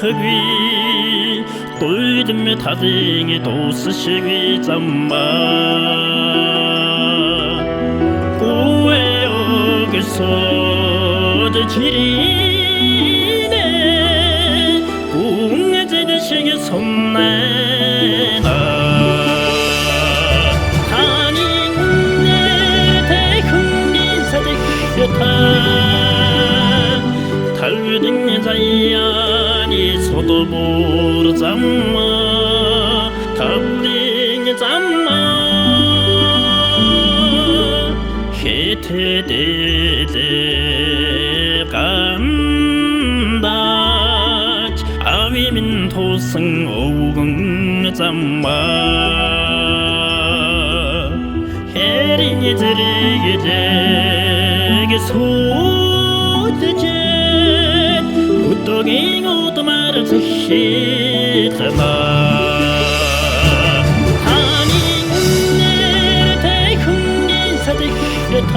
хви тойдым тазыны досы шиви замма куэ огсо де чирине кунгэзэдэ шиги соннэна 타닝네 대흥린 사득 여타 달등 자야니 소도 모르 잠마 답링 잠마 헤테데데 간다 아위민 도승 오궁 잠마 헤링이 들이게 되게 소드제 구떡이 오도마를 드시더라 하닝네 대흥린 사득여타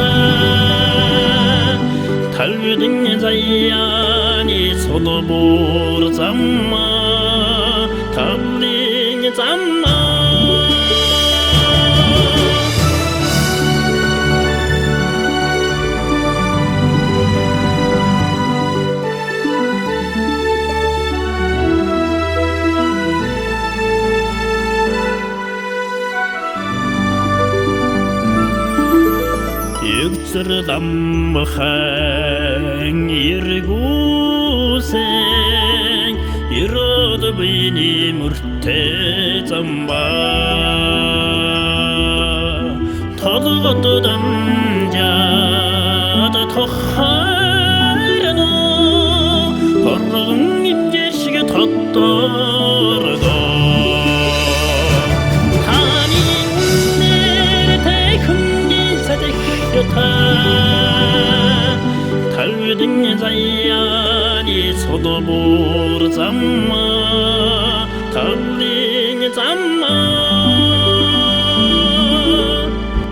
달등 자야니 소도 모르 잠마 달링 잠마 Dambahan irgusen irod bini murte zamba tadgıdan jada toharno horgın imgeşige tattardo haninne tekungin sadik yata 달등 자야니 소도 모르 잠마 달링 잠마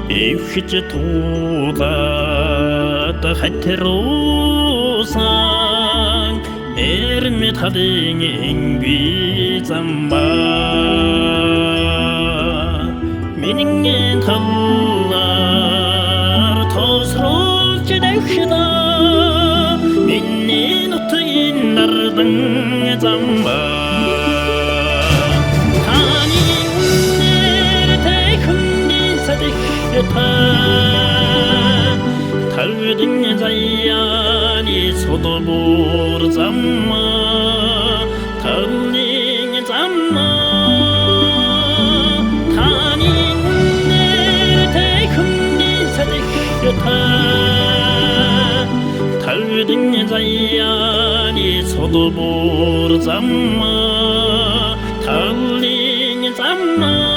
이휘지 도다 하테로상 에르메 타딩 앵귀 잠마 미닝엔 탈라 토스로 지대시다 minni nutyin nardan zamba haninne tekhundi sadik yata talvdin zayani sodobur zamma talling zamma haninne tekhundi sadik yata 달등 자야니 소도 모르 잠마 달링 잠마